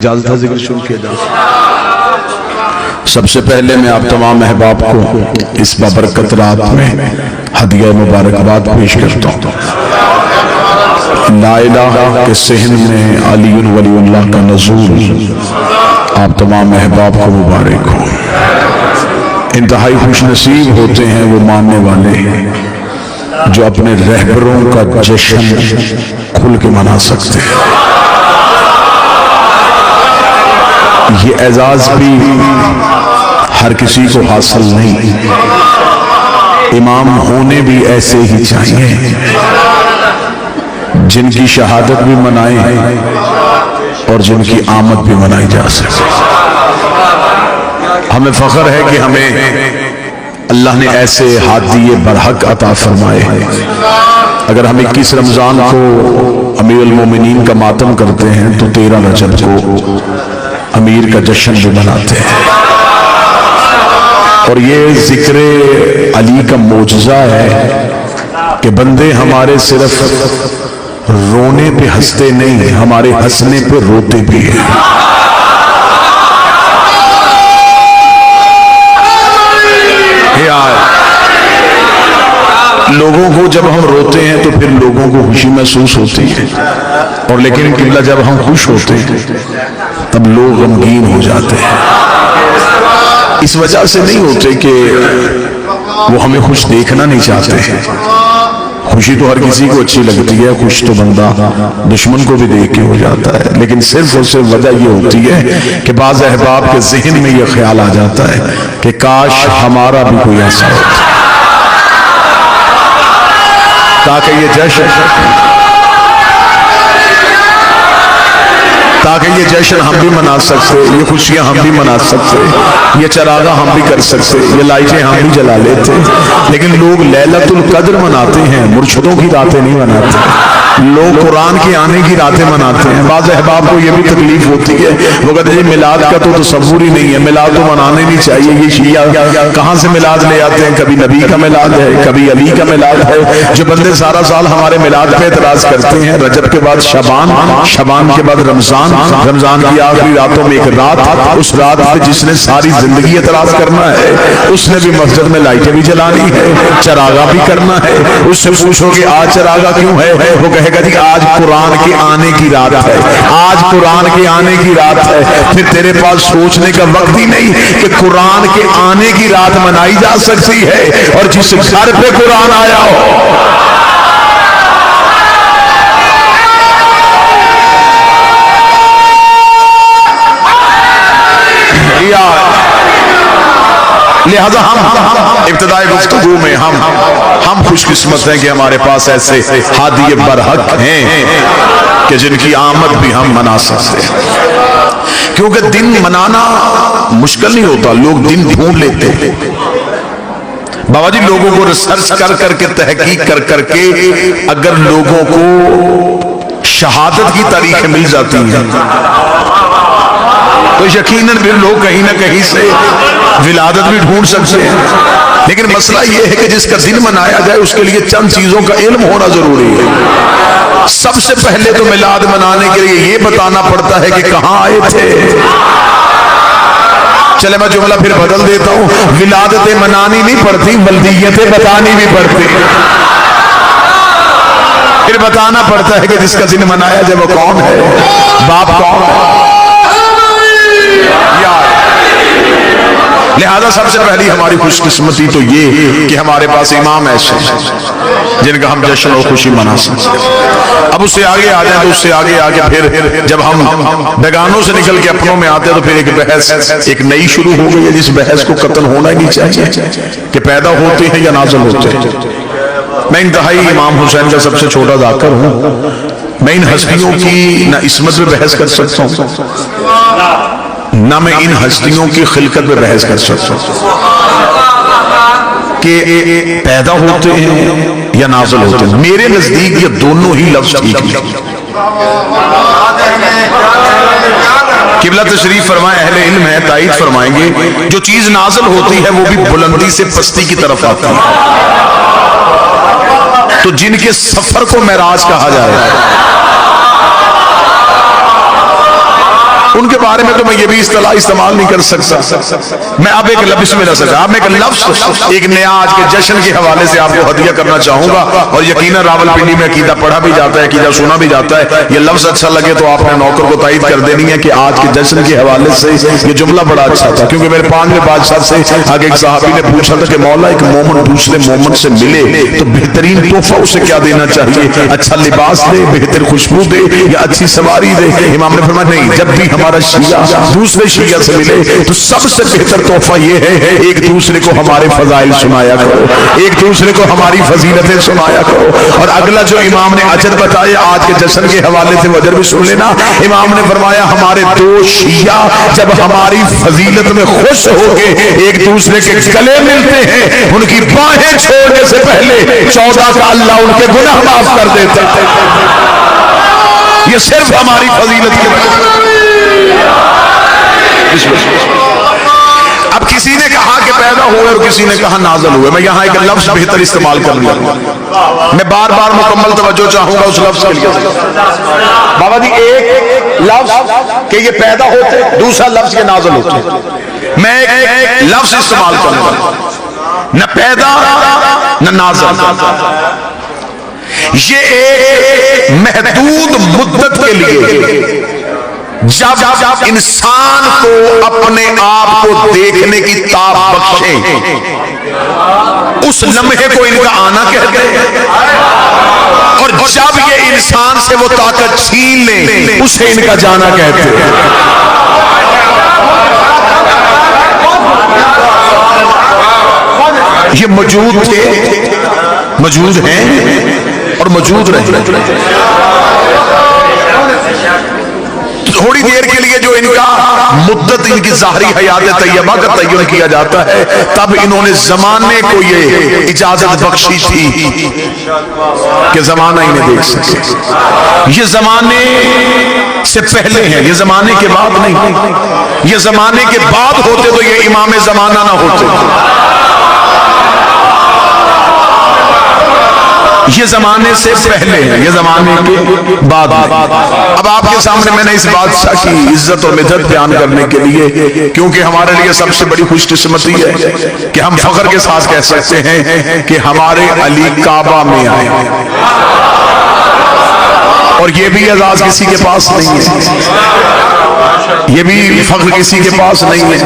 اجازت ہے ذکر شروع کیا جائے۔ سب سے پہلے میں آپ تمام احباب کو اس بابرکت رات میں ہدیہ مبارکباد پیش کرتا ہوں۔ لا الہ کے صحن میں علی ولی اللہ کا نزول آپ تمام احباب کو مبارک ہو۔ انتہائی خوش نصیب ہوتے ہیں وہ ماننے والے جو اپنے رہبروں کا جشن کھل کے منا سکتے ہیں۔ یہ اعزاز بھی ہر کسی کو حاصل نہیں، امام ہونے بھی ایسے ہی چاہیے جن کی شہادت بھی منائیں اور جن کی آمد بھی منائی جا سکے۔ ہمیں فخر ہے کہ ہمیں اللہ نے ایسے ہادی برحق عطا فرمائے۔ اگر ہم 21 رمضان کو امیر المومنین کا ماتم کرتے ہیں تو 13 رجب کو امیر کا جشن بھی مناتے ہیں، اور یہ ذکر علی کا معجزہ ہے کہ بندے ہمارے صرف رونے پہ ہنستے نہیں، ہمارے ہنسنے پہ روتے بھی ہیں۔ لوگوں کو جب ہم روتے ہیں تو پھر لوگوں کو خوشی محسوس ہوتی ہے، اور لیکن قبلہ جب ہم خوش ہوتے ہیں تب لوگ غمگین ہو جاتے ہیں۔ اس وجہ سے نہیں ہوتے کہ وہ ہمیں خوش دیکھنا نہیں چاہتے ہیں، خوشی تو ہر کسی کو اچھی لگتی ہے، خوش تو بندہ دشمن کو بھی دیکھ کے ہو جاتا ہے، لیکن صرف اور صرف وجہ یہ ہوتی ہے کہ بعض احباب کے ذہن میں یہ خیال آ جاتا ہے کہ کاش ہمارا بھی کوئی ایسا ہوتا تاکہ یہ جشن ہم بھی منا سکتے، یہ خوشیاں ہم بھی منا سکتے، یہ چراغاں ہم بھی کر سکتے، یہ لائٹیں ہم بھی جلا لیتے۔ لیکن لوگ لیلۃ القدر مناتے ہیں، مرشدوں کی راتیں نہیں مناتے، لوگ قرآن کی آنے کی راتیں مناتے ہیں۔ بعض احباب کو یہ بھی تکلیف ہوتی ہے، وہ کہتے ہیں میلاد کا تو تصور ہی نہیں ہے، میلاد تو منانے نہیں چاہیے، یہ شیعہ کہاں سے میلاد لے آتے ہیں، کبھی نبی کا میلاد ہے، کبھی علی کا میلاد ہے۔ جو بندے سارا سال ہمارے میلاد پہ اعتراض کرتے ہیں، رجب کے بعد شعبان کے بعد رمضان کی آخری راتوں میں ایک رات، اس رات پہ جس نے ساری زندگی اعتراض کرنا ہے اس نے بھی مسجد میں لائٹیں بھی جلانی ہے، چراغا بھی کرنا ہے۔ اس سے پوچھو کہ آج چراغا کیوں ہے، وہ کہے گا جی آج قرآن کے آنے کی رات ہے، آج قرآن کے آنے کی رات ہے۔ پھر تیرے پاس سوچنے کا وقت ہی نہیں کہ قرآن کے آنے کی رات منائی جا سکتی ہے، اور جس گھر پہ قرآن آیا ہو لہذا ہم ابتدائی گفتگو میں ہم خوش قسمت ہیں کہ ہمارے پاس ایسے ہادی برحق ہیں کہ جن کی آمد بھی ہم منا سکتے ہیں، کیونکہ دن منانا مشکل نہیں ہوتا، لوگ دن ڈھونڈ لیتے ہیں۔ بابا جی لوگوں کو ریسرچ کر کے تحقیق کر کے اگر لوگوں کو شہادت کی تاریخیں مل جاتی ہیں تو یقیناً پھر لوگ کہیں نہ کہیں سے ولادت بھی ڈھونڈ سکتے ہیں۔ لیکن مسئلہ یہ ہے کہ جس کا دن منایا جائے اس کے لیے چند چیزوں کا علم ہونا ضروری ہے۔ سب سے پہلے تو میلاد منانے کے لیے یہ بتانا پڑتا ہے کہ کہاں آئے تھے۔ چلے میں جملہ پھر بدل دیتا ہوں، ولادتیں منانی نہیں پڑتی، ولدیتیں بتانی بھی پڑتی، پھر بتانا پڑتا ہے کہ جس کا دن منایا جائے وہ کون ہے، باپ کون ہے۔ لہذا سب سے پہلی ہماری خوش قسمتی تو یہ کہ ہمارے پاس امام ایسے جن کا ہم جشن اور خوشی منا سکتے ہیں۔ اب اس سے آگے آ جائیں تو اس سے آگے آگے پھر جب ہم بیگانوں سے نکل کے اپنوں میں آتے ہیں تو پھر ایک بحث ایک نئی شروع ہو گئی ہے، جس بحث کو قتل ہونا ہی نہیں چاہیے کہ پیدا ہوتے ہیں یا نازل ہوتے ہیں۔ میں انتہائی امام حسین کا سب سے چھوٹا ذاکر ہوں، میں ان ہستیوں کی نہ عصمت پہ بحث کر سکتا ہوں نہ میں ان ہستیوں کی خلقت پہ بحث کر سکتا ہوں کہ پیدا ہوتے ہیں یا نازل ہوتے ہیں۔ میرے نزدیک یہ دونوں ہی لفظ ٹھیک ہیں۔ قبلہ تشریف فرمائے، اہل علم ہے تائید فرمائیں گے، جو چیز نازل ہوتی ہے وہ بھی بلندی سے پستی کی طرف آتی ہے۔ تو جن کے سفر کو معراج کہا جائے ان کے بارے میں تو میں یہ بھی اصطلاح استعمال نہیں کر سکتا. میں اب ایک لفظ میں نہ سکتا، اب ایک لفظ ایک نیا آج کے جشن کے حوالے سے آپ کو ہدیہ کرنا چاہوں گا. اور یقیناً راولپنڈی میں عقیدہ پڑھا بھی جاتا ہے، عقیدہ سنا بھی جاتا ہے. یہ لفظ اچھا لگے تو آپ نے نوکر کو تائید کر دینی ہے کہ آج کے جشن کے حوالے سے یہ جملہ بڑا اچھا تھا. کیونکہ میرے 5ویں بادشاہ سے آگے ایک صحابی نے پوچھا تھا کہ مولا ایک مومن دوسرے مومن سے ملے تو بہترین تحفہ اسے کیا دینا چاہیے؟ اچھا لباس دے، بہتر خوشبو دے، یا اچھی سواری دے؟ امام نے فرمایا نہیں، جب بھی ہمارا شیعہ دوسرے شیعہ سے ملے تو سب سے بہتر تحفہ یہ ہے ایک دوسرے کو ہمارے فضائل سنایا کرو، ایک دوسرے کو ہماری فضیلتیں سنایا کرو. اور اگلا جو امام نے اجر بتایا آج کے جشن کے حوالے سے وہ اجر بھی سن لینا. امام نے فرمایا ہمارے دو شیعہ جب ہماری فضیلت میں خوش ہو کے ایک دوسرے کے گلے ملتے ہیں، ان کی باہیں چھوڑنے سے پہلے 14 کا اللہ ان کے گناہ معاف کر دیتا ہے. یہ صرف ہماری فضیلت کی وجہ. اب کسی نے کہا کہ پیدا ہوئے اور کسی نے کہا نازل ہوئے. میں یہاں ایک لفظ بہتر استعمال کر لوں، میں بار بار مکمل توجہ چاہوں گا اس لفظ کے لیے. بابا جی ایک لفظ کہ یہ پیدا ہوتے، دوسرا لفظ کہ نازل ہوتے. میں ایک لفظ استعمال کروں گا، نہ پیدا نہ نازل. یہ ایک محدود مدت کے لیے جب انسان کو اپنے آپ کو دیکھنے کی تاب بخشے اس لمحے کو ان کا آنا کہتے ہیں. اور جب یہ انسان سے وہ طاقت چھین لیں اسے ان کا جانا کہتے ہیں. یہ موجود تھے، موجود ہیں اور موجود رہے. تھوڑی دیر کے لیے جو ان کا مدت ان کی ظاہری حیات طیبہ کا تعین کیا جاتا ہے تب انہوں نے زمانے کو یہ اجازت بخشی تھی کہ زمانہ انہیں دیکھ سکے. یہ زمانے سے پہلے ہیں، یہ زمانے کے بعد نہیں. یہ زمانے کے بعد ہوتے تو یہ امام زمانہ نہ ہوتے. یہ زمانے سے پہلے ہیں، یہ زمانے کے بعد. اب آپ کے سامنے میں نے اس بادشاہ کی عزت اور مدحت بیان کرنے کے لیے، کیونکہ ہمارے لیے سب سے بڑی خوش قسمتی ہے کہ ہم فخر کے ساتھ کہہ سکتے ہیں کہ ہمارے علی کعبہ میں آئے. اور یہ بھی اعزاز کسی کے پاس نہیں ہے، یہ بھی فخر کسی کے پاس نہیں ہے.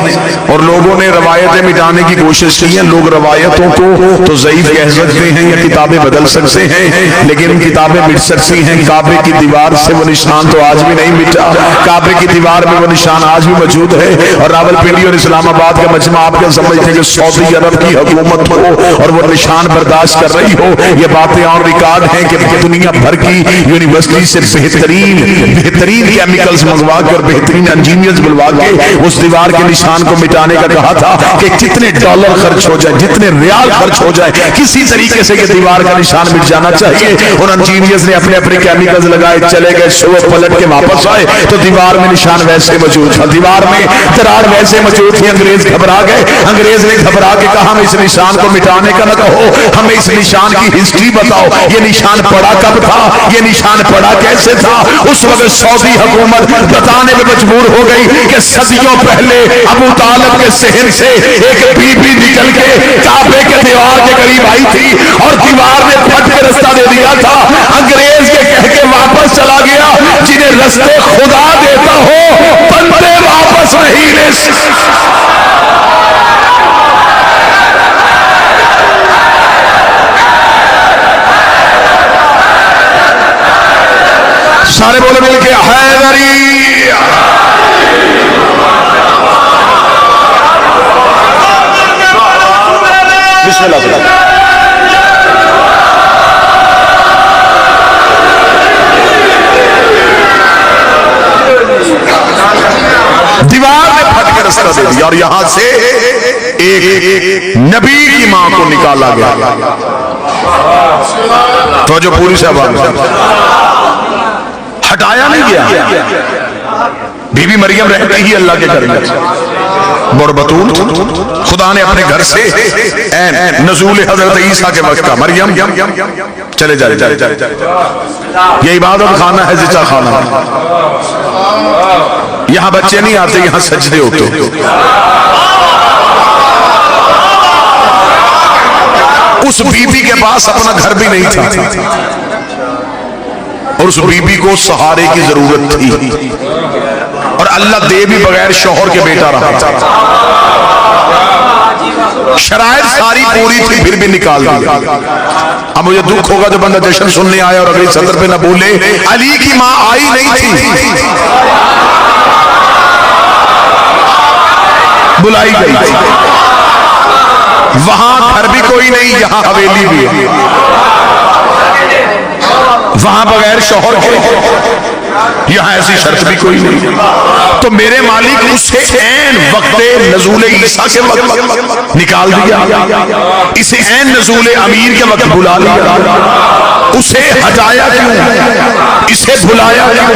اور لوگوں نے روایتیں مٹانے کی کوشش کی ہے. لوگ روایتوں کو تو ضعیف کہہ سکتے ہیں یا کتابیں بدل سکتے ہیں، لیکن کتابیں مٹ سکتی ہیں. کعبے کی دیوار سے وہ نشان تو آج بھی نہیں مٹا، کعبے کی دیوار میں وہ نشان آج بھی موجود ہے. اور راولپنڈی اور اسلام آباد کا مجمع آپ کیا سمجھتے ہیں کہ سعودی عرب کی حکومت ہو اور وہ نشان برداشت کر رہی ہو؟ یہ باتیں اور ریکارڈ ہیں کہ دنیا بھر کی یونیورسٹی سے بہترین کیمیکلز منگوا کر بہترین انجینئرز بلوا کے اس دیوار کے نشان کو مٹانے کا کہا تھا کہ جتنے ڈالر خرچ ہو جائے، جتنے ریال خرچ ہو جائے، کسی طریقے سے یہ دیوار کا نشان مٹ جانا چاہیے. اور انجینئرز نے اپنے اپنے کیمیکلز لگائے، چلے گئے، صبح پلٹ کے واپس آئے تو دیوار میں نشان ویسے موجود تھا، دیوار میں دراڑ ویسے موجود تھی. انگریز گھبرا گئے. انگریز نے گھبرا کے کہا ہم اس نشان کو مٹانے کا نہ کہو، ہمیں اس نشان کی ہسٹری بتاؤ. یہ نشان پڑا کب تھا، یہ نشان پڑا کیسے تھا؟ اس وقت سعودی حکومت بتانے میں مجبور ہو گئی کہ صدیوں پہلے ابو طالب کے صحن سے ایک بی بی نکل کے کعبے کے دیوار کے قریب آئی تھی اور دیوار نے پھٹ کے رستہ دے دیا تھا. انگریز یہ کہہ کے واپس چلا گیا جنہیں رستے خدا دیتا ہو بندے واپس نہیں لے سارے بولے مل کے حیدری. بسم اللہ. دیوار نے پھٹ کے رستہ دے دیا اور یہاں سے ایک نبی کی ماں کو نکالا گیا. تو جو پوری سے آواز ہٹایا نہیں گیا. بی بی مریم رہتی ہی اللہ کے گھر میں بربتول خدا نے اپنے گھر سے نزول حضرت عیسیٰ کے وقت کا مریم چلے جائے یہ عبادت خانہ ہے، زچا خانہ ہے. یہاں بچے نہیں آتے، یہاں سجدے ہوتے. اس بی بی کے پاس اپنا گھر بھی نہیں تھا اور اس بی بی کو سہارے کی ضرورت تھی اور اللہ دے بھی بغیر شوہر کے بیٹا رہا تھا. شرائط ساری پوری تھی پھر بھی نکال دیا. اب مجھے دکھ ہوگا جو بندہ جشن سننے آیا اور اگلی صدر پہ نہ بولے علی کی ماں آئی نہیں تھی، بلائی گئی تھی. وہاں گھر بھی کوئی نہیں، یہاں حویلی بھی ہے. وہاں بغیر شوہر کے، یہاں ایسی شرط بھی کوئی نہیں. تو میرے مالک اسے عین وقت نزول عیسیٰ کے وقت نکال دیا، اسے عین نزول امیر کے وقت بلا لیا. اسے ہٹایا کیوں؟ اسے بلایا کیوں؟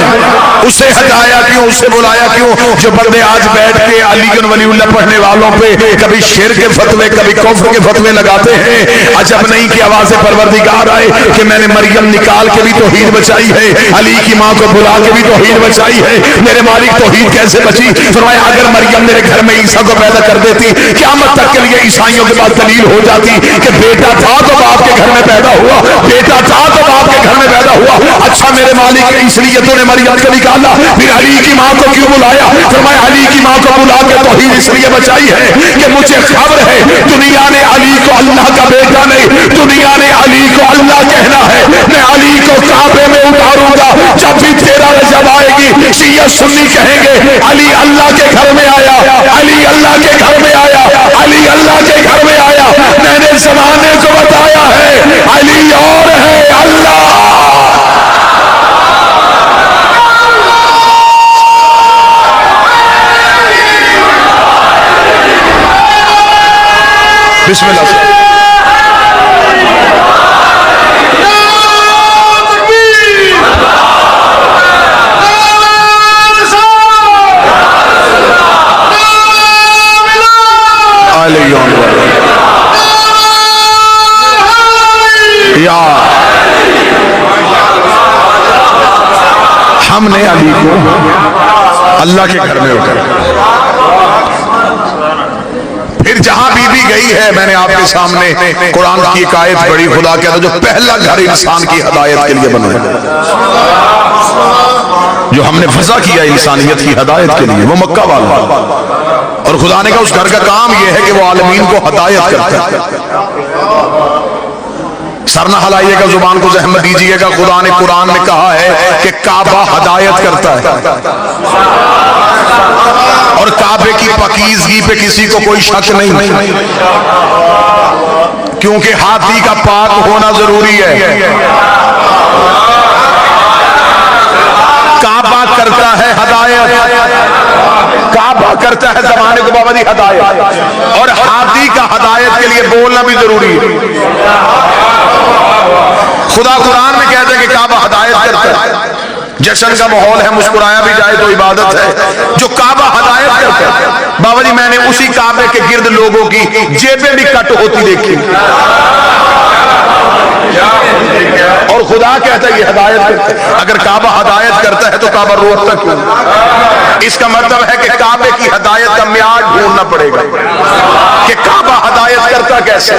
اسے ہٹایا کیوں؟ اسے بلایا کیوں؟ جو بندے آج بیٹھ کے علی بن ولی اللہ پڑھنے والوں پہ کبھی شرک کے فتوے کبھی کفر کے فتوے لگاتے ہیں، عجب نہیں کہ آواز پروردگار آئے کہ میں نے مریم نکال کے بھی توحید بچائی ہے، علی کی ماں کو بلا کے بھی توحید بچائی ہے. میرے مالک توحید کیسے بچی؟ فرمایا اگر مریم میرے گھر میں عیسیٰ کو پیدا کر دیتی، قیامت تک کے لیے عیسائیوں کے پاس دلیل ہو جاتی کہ بیٹا تھا تو باپ کے گھر میں پیدا ہوا، بیٹا تھا تو باپ کے گھر میں پیدا ہوا. اچھا میرے مالک اس لیے تو نے مریم کو نکالا، پھر علی کی ماں کو کیوں بلایا؟ فرمایا علی کی ماں کو بلا کے توحید اس لیے بچائی ہے کہ مجھے خبر ہے دنیا نے علی کو اللہ کا بیٹا نہیں، دنیا نے علی کو اللہ کہنا ہے. میں علی کو کعبے میں اتاروں گا، جب بھی تیرا رجب آئے گی شیعہ سنی کہیں گے علی اللہ کے گھر میں آیا، علی اللہ کے گھر میں آیا، علی اللہ کے گھر میں آیا. میں نے زمانے کو بتایا ہے علی اور ہے اللہ. بسم اللہ. ہم نے علی کو اللہ کے گھر میں اٹھایا. پھر جہاں بی بی گئی ہے، میں نے آپ کے سامنے قرآن کی ایک آیت پڑھی. خدا کہتا ہے جو پہلا گھر انسان کی ہدایت کے لیے بنا ہے، جو ہم نے فضا کیا انسانیت کی ہدایت کے لیے، وہ مکہ والا. اور خدا نے کہا اس گھر کا کام یہ ہے کہ وہ عالمین کو ہدایت کرتا ہے. سر نہ ہلائیے گا، زبان کو زحمت دیجیے گا. خدا نے قرآن میں کہا ہے کہ کعبہ ہدایت کرتا ہے اور کعبے کی پاکیزگی پہ کسی کو کوئی شک نہیں، کیونکہ ہاتھی کا پاک ہونا ضروری ہے. کعبہ کرتا ہے ہدایت، کعبہ کرتا ہے زمانے کو بابا جی ہدایت، اور ہاتھی کا ہدایت کے لیے بولنا بھی ضروری ہے. خدا قرآن میں کہتے ہیں کہ کعبہ ہدایت کرتا ہے. جشن کا ماحول ہے، مسکرایا بھی جائے تو عبادت ہے. جو کعبہ ہدایت کرتا ہے، بابا جی میں نے اسی کعبے کے گرد لوگوں کی جیبیں بھی کٹ ہوتی دیکھی. اور خدا کہتا ہے یہ ہدایت کرتا ہے. اگر کعبہ ہدایت کرتا ہے تو کعبہ روتا کیوں؟ اس کا مطلب ہے کہ کعبے کی ہدایت کا معیار ڈھونڈنا پڑے گا کہ کعبہ ہدایت کرتا کیسے،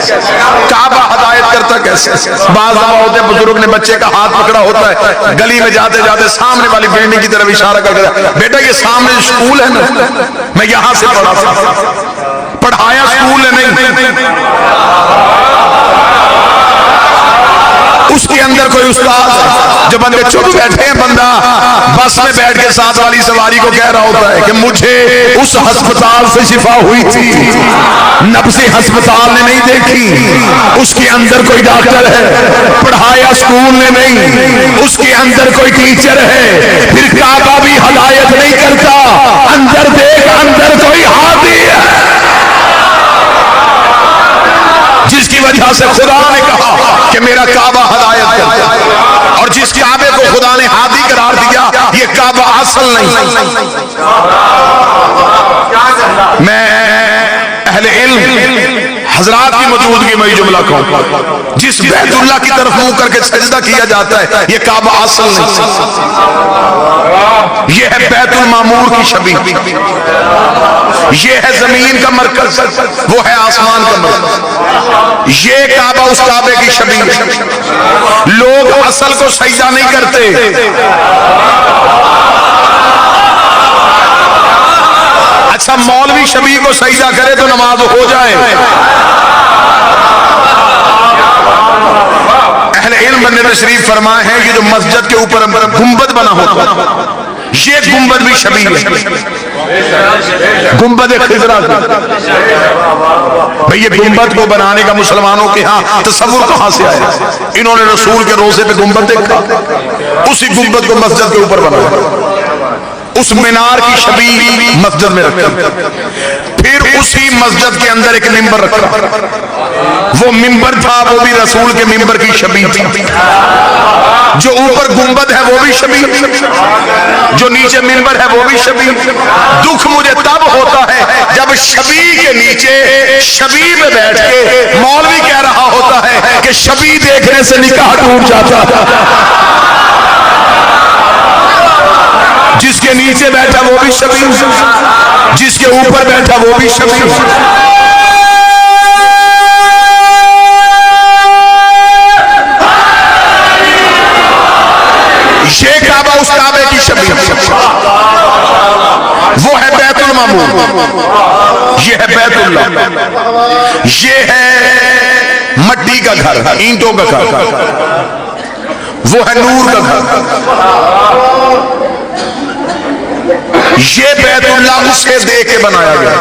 کعبہ ہدایت کرتا کیسے. بعض دفعہ ہوتے بزرگ نے بچے کا ہاتھ پکڑا ہوتا ہے، گلی میں جاتے جاتے سامنے والی بلڈنگ کی طرف اشارہ کر کے بیٹا یہ سامنے اسکول ہے نا، میں یہاں سے پڑھا تھا. پڑھایا اسکول ہے نہیں، اس کے اندر کوئی استاد ہے. جو بندے چپ بیٹھے ہیں، بندہ بس میں بیٹھ کے ساتھ والی سواری کو کہہ رہا ہوتا ہے کہ مجھے اس ہسپتال سے شفا ہوئی تھی، نبض ہسپتال نے نہیں دیکھی، اس کے اندر کوئی ڈاکٹر ہے. پڑھایا اسکول نے نہیں، اس کے اندر کوئی ٹیچر ہے. پھر کعبہ بھی ہدایت نہیں کرتا، اندر دیکھ اندر کوئی ہاتھی ہے، جس کی وجہ سے خدا نے کہا کہ میرا کعبہ ہدایت کرتا ہے. اور جس کعبے کو خدا نے ہادی قرار دیا، یہ کعبہ اصل نہیں. میں اہل علم حضرات کی موجودگی میں جملہ کہوں، جس بیت اللہ کی طرف منہ کر کے سجدہ کیا جاتا ہے یہ کعبہ اصل نہیں، یہ ہے بیت المعمور کی شبیہ، یہ ہے زمین کا مرکز، وہ ہے آسمان کا مرکز، یہ کعبہ اس کعبے کی شبیہ۔ لوگ اصل کو سجدہ نہیں کرتے، اچھا مولوی شبیہ کو سجدہ کرے تو نماز ہو جائے۔ اہل علم نے تشریف فرمائے ہیں یہ جو مسجد کے اوپر گنبد بنا ہوتا ہے یہ گنبد بھی شبیہ ہے، گنبد خضرا کی۔ بھئی یہ گنبد کو بنانے کا مسلمانوں کے ہاں تصور کہاں سے آیا؟ انہوں نے رسول کے روضے پہ گنبد دیکھا، اسی گنبد کو مسجد کے اوپر بنایا، اس مینار کی شبیہ مسجد میں رکھا، پھر اسی مسجد کے اندر ایک منبر رکھا، وہ منبر تھا وہ بھی رسول کے منبر کی شبیہ تھی، جو اوپر گنبد ہے وہ بھی شبیہ، جو نیچے منبر ہے وہ بھی شبیہ۔ دکھ مجھے تب ہوتا ہے جب شبیہ کے نیچے شبیہ میں بیٹھ کے مولوی کہہ رہا ہوتا ہے کہ شبیہ دیکھنے سے نکاح ٹوٹ جاتا ہے، جس کے نیچے بیٹھا وہ بھی شبیہ، جس کے اوپر بیٹھا وہ بھی شبیہ۔ یہ کعبہ اس کعبے کی شبیہ، وہ ہے بیت المعمور، یہ ہے بیت اللہ، یہ ہے مٹی کا گھر، اینٹوں کا گھر، وہ ہے نور کا گھر۔ یہ بیت اللہ اسے دے کے بنایا گیا،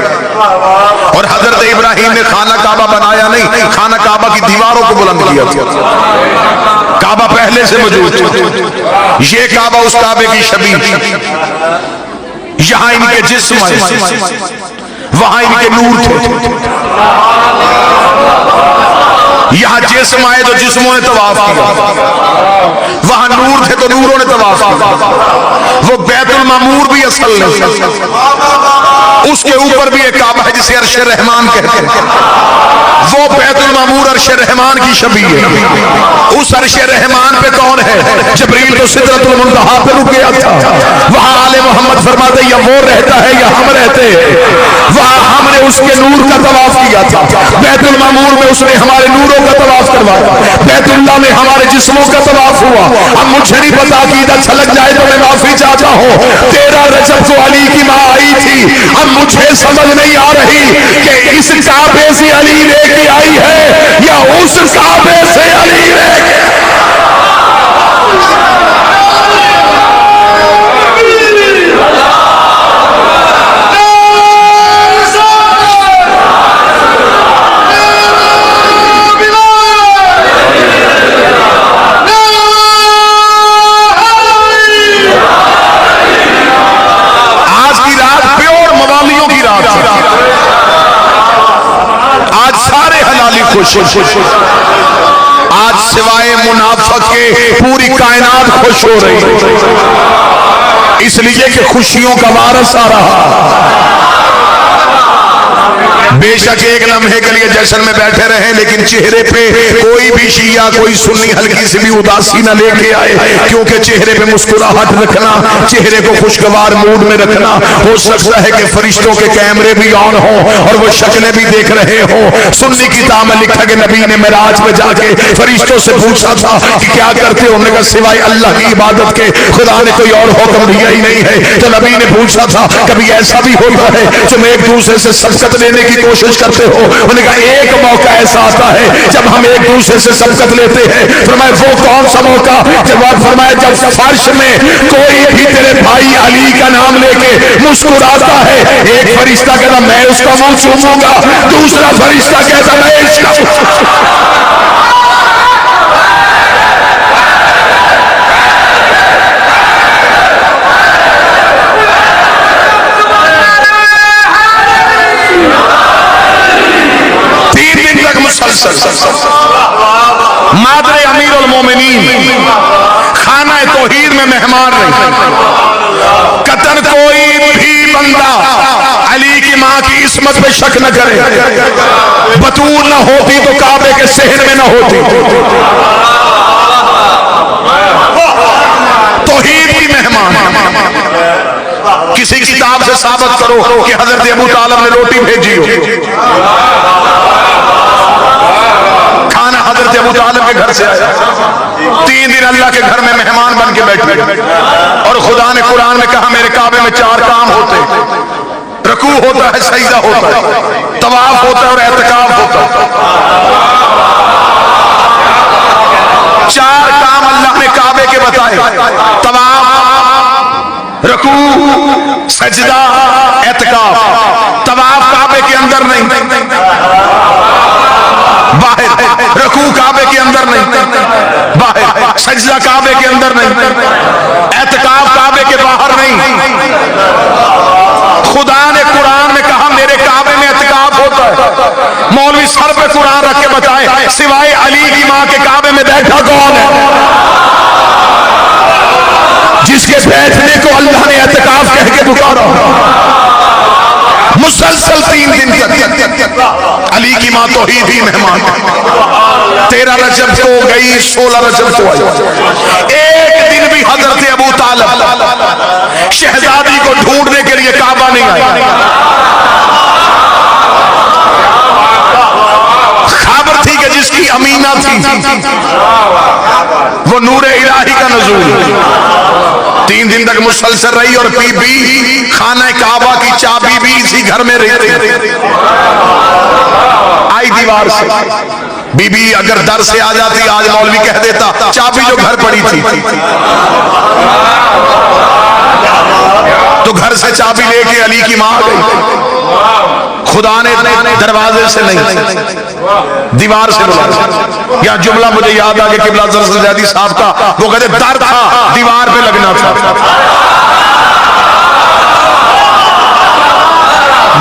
اور حضرت ابراہیم نے خانہ کعبہ بنایا نہیں، خانہ کعبہ کی دیواروں کو بلند کیا تھا، کعبہ پہلے سے موجود تھا۔ یہ کعبہ اس کعبے کی شبیہ، یہاں ان کے جسم آئے، وہاں ان کے نور تھے، یہاں جسم آئے تو جسموں نے طواف کیا، وہاں نور تھے تو نوروں نے طواف کیا۔ وہ بیت المعمور بھی اصل نہیں، اس کے اوپر بھی ایک کعبہ ہے جسے عرش رحمان کہتے ہیں، وہ بیت المعمور عرش رحمان کی شبیہ ہے۔ اس عرش رحمان پہ کون ہے؟ جبریل تو سدرۃ المنتہا پہ رک گیا تھا، وہاں آل محمد فرماتے یا وہ رہتا ہے یا ہم رہتے ہیں، وہاں ہم نے اس کے نور کا طواف کیا تھا، بیت المعمور میں اس نے ہمارے نوروں کا طواف کروایا، بیت اللہ میں ہمارے جسموں کا طواف ہوا۔ اب مجھے نہیں پتا عقیدہ چھلک جائے تو میں معافی چاہتا ہوں، 13 رجب کو علی کی ماں آئی تھی، اب مجھے سمجھ نہیں آ رہی کہ اس کعبے سے علی لے کے آئی ہے یا اس کعبے سے علی لے کے آج سوائے منافق کے پوری کائنات خوش ہو رہی، اس لیے کہ خوشیوں کا وارث آ رہا۔ بے شک ایک لمحے کے لیے جشن میں بیٹھے رہے، لیکن چہرے پہ کوئی بھی شیعہ کوئی سنی ہلکی سی بھی اداسی نہ لے کے آئے، کیونکہ چہرے پہ مسکراہٹ رکھنا، چہرے کو خوشگوار موڈ میں رکھنا، ہو سکتا ہے کہ فرشتوں کے کیمرے بھی آن ہوں اور وہ شکلیں بھی دیکھ رہے ہوں۔ سنی کتاب میں لکھا کہ نبی نے معراج میں جا کے فرشتوں سے پوچھا تھا کہ کیا کرتے ہو، انہوں نے کہا سوائے اللہ کی عبادت کے خدا نے کوئی اور حکم دیا ہی نہیں ہے۔ تو نبی نے پوچھا تھا کبھی ایسا بھی ہوتا ہے تم ایک دوسرے سے سبقت لینے کی کوشش کرتے ہو؟ انہوں نے کہا ایک موقع ایسا آتا ہے جب ہم ایک دوسرے سے سبقت لیتے ہیں۔ فرمایا وہ کون سا موقع؟ جواب فرمایا جب فرش میں کوئی بھی تیرے بھائی علی کا نام لے کے مسکراتا ہے، ایک فرشتہ کہتا میں اس کا منہ چوموں گا، دوسرا فرشتہ کہتا میں اس کا مادر امیر المومنین خانہ توحید میں مہمان رہی، قطن کوئی بھی بندہ علی کی ماں کی عصمت پہ شک نہ کرے. بطول نہ ہوتی تو کعبے کے صحن میں نہ ہوتی. توحید کی مہمان. کسی کتاب سے ثابت کرو کہ حضرت ابو طالب نے روٹی بھیجی ہو. کھانا حضرت ابو طالب کے گھر سے آیا. 3 دن اللہ کے گھر میں مہمان بن کے بیٹھے. اور خدا نے قرآن میں کہا میرے کعبے میں 4 کام ہوتے. رکوع ہوتا ہے, سجدہ ہوتا ہے, طواف ہوتا ہے اور اعتکاف ہوتا ہے. 4 کام اللہ نے کعبے کے بتائے. طواف, رکوع, سجدہ, اعتکاف. طواف کعبے کے اندر نہیں, باہر. رکوع کعبے کے اندر نہیں, باہر. سجدہ کعبے کے اندر نہیں, اعتکاف کعبے کے باہر نہیں. خدا نے قرآن میں کہا میرے کعبے میں اعتکاف ہوتا ہے. مولوی سر پہ قرآن رکھ کے بتائے سوائے علی کی ماں کے کعبے میں بیٹھا کون ہے جس کے بیٹھنے کو اللہ نے اعتکاف کہہ کے پکارا؟ مسلسل 3 دن تک علی کی ماں توحید ہی مہمان. 13 رجب کو گئی, 16 رجب کو آئی. ایک دن بھی حضرت ابو طالب شہزادی کو ڈھونڈنے کے لیے کعبہ نہیں آئی. خبر تھی کہ جس کی امینہ تھی وہ نور الہی کا نزول. 3 دن تک مسلسل رہی اور بی بی خانہ کعبہ کی چابی بھی اسی گھر میں رہتی. آئی دیوار سے. بی بی اگر در سے آ جاتی, آج مولوی کہہ دیتا چابی جو گھر پڑی تھی, تو گھر سے چابی لے کے علی کی ماں گئی. خدا نے دروازے سے نہیں دیوار سے بلایا. یا جملہ مجھے یاد آ کہ قبلہ زرزر زیادی صاحب کا, وہ کہتے در تھا دیوار پہ لگنا تھا.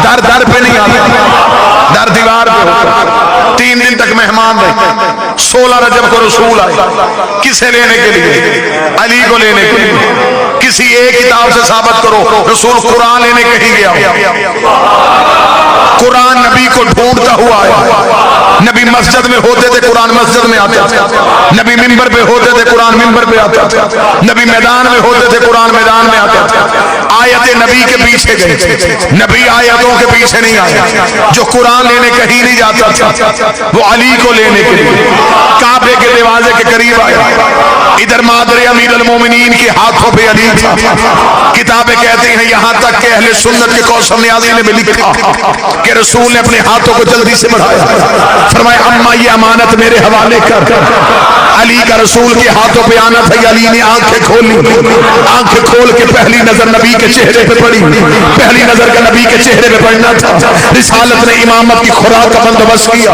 در پہ نہیں آتا, در دیوار پہ ہوتا. 3 دن تک مہمان رہے. 16 رجب کو رسول آئے. کسے لینے کے لیے؟ علی کو لینے کے لیے. کسی ایک کتاب سے ثابت کرو رسول قرآن لینے کہیں گیا. قرآن نبی کو ڈھونڈتا ہوا آیا. نبی مسجد میں ہوتے تھے, قرآن مسجد میں آتا تھا. نبی منبر پہ ہوتے تھے, قرآن منبر پہ آتا تھا. نبی میدان میں ہوتے تھے, قرآن میدان میں آتا تھا. آیت نبی کے پیچھے گئے, نبی آیتوں کے پیچھے نہیں آیا. جو قرآن لینے کہیں نہیں جاتا تھا وہ علی کو لینے کے لیے کعبے کے دروازے کے قریب آیا. ادھر مادر امیر المومنین کے ہاتھوں پہ علی تھا. کتابیں کہتی ہیں یہاں تک کہ اہل سنت کے کوثر نیازی نے بھی لکھا کہ رسول نے اپنے ہاتھوں کو جلدی سے بڑھایا, فرمایا اما یہ امانت میرے حوالے کر. علی کا رسول کے ہاتھوں پہ آنا تھا. علی نے آنکھیں کھولی, آنکھیں کھول کے پہلی نظر نبی کے چہرے پہ پڑی. پہلی نظر کا نبی کے چہرے پہ پڑنا تھا. رسالت نے امامت کی خوراک کا بندوبست کیا.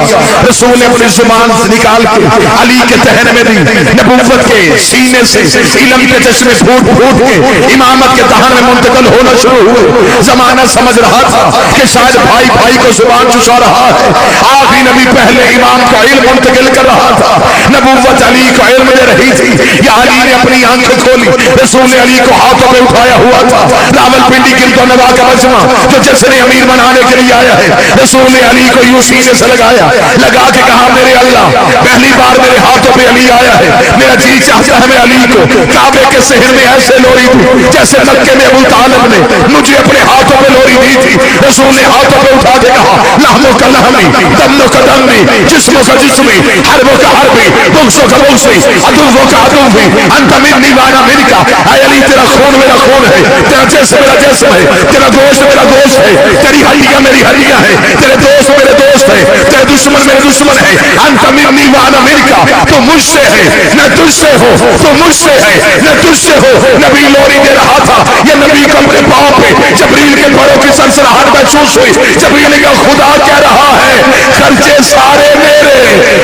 رسول نے اپنی زبان سے نکال کے علی کے دہن میں دی. نبوت کے سینے سے علم کے چشمے پھوٹ پھوٹ کے امامت کے دہن میں منتقل ہونا شروع ہوئے. زمانہ سمجھ رہا تھا کہ شاید بھائی بھائی کو زبان چسا رہا ہے. آخری نبی پہلے امام کا علم منتقل کر رہا تھا. نبوت علی کا علم دے رہی تھی. یا علی نے اپنی آنکھیں کھولی. رسول نے علی کو ہاتھوں پہ اٹھایا ہوا تھا. راول پنڈی گلت و نوا کا مجمع جو جشن امیر منانے کے لیے آیا ہے, رسول نے علی کو یوں سینے سے لگایا, لگا کے کہا میرے اللہ پہلی بار میرے ہاتھوں پہ علی آیا ہے. میرا جی چاہتا ہے میں علی کو کعبے کے صحن میں ایسے لوری دوں جیسے مکے میں ابو طالب نے مجھے اپنے ہاتھوں پہ لوری دی تھی. رسول نے ہاتھوں پہ اٹھا کے کہا لحموں کا لحمی, دموں کا دمی, جسموں کا جسمی, حربوں کا حربی, بغضوں کا بغضی, عدووں کا عدوی, انت منی وانا منکا. اے علی تیرا خون میرا خون ہے, تیرا جسم میرا جسم ہے, تیرا گوشت میرا گوشت ہے, تیری ہڈیاں میری ہڈیاں ہیں, تیرے دوست میرے دوست ہے, تیرے دشمن میرے دشمن ہے. انت منی وانا منکا, تو مجھ سے ہے میں تجھ سے ہوں, تو مجھ سے ہے میں تجھ سے ہوں. نبی لوری دے رہا تھا. یہ نبی کو اپنے پاؤں پہ جبریل کے پڑوں کی سرسراہٹ محسوس ہوئی. جبریل کا خدا کہہ رہا ہے خرچے سارے میرے,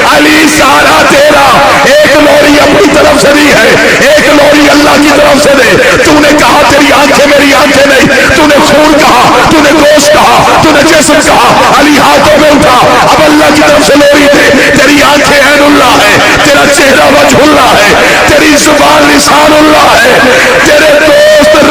علی سارا تیرا. ایک لوری اپنی طرف سے دی ہے, ایک لوری اللہ کی طرف سے دے. تو نے کہا تیری آنکھیں میری آنکھیں نہیں, تو نے خون کہا, تو نے گوشت کہا, تو نے جسم کہا. علی ہاتھوں میں اٹھا, اب اللہ کی طرف سے لوری دے. تیری آنکھیں عین اللہ ہے, تیرا چہرہ وجہ اللہ ہے, تیری زبان لسان اللہ ہے, تیرے دوست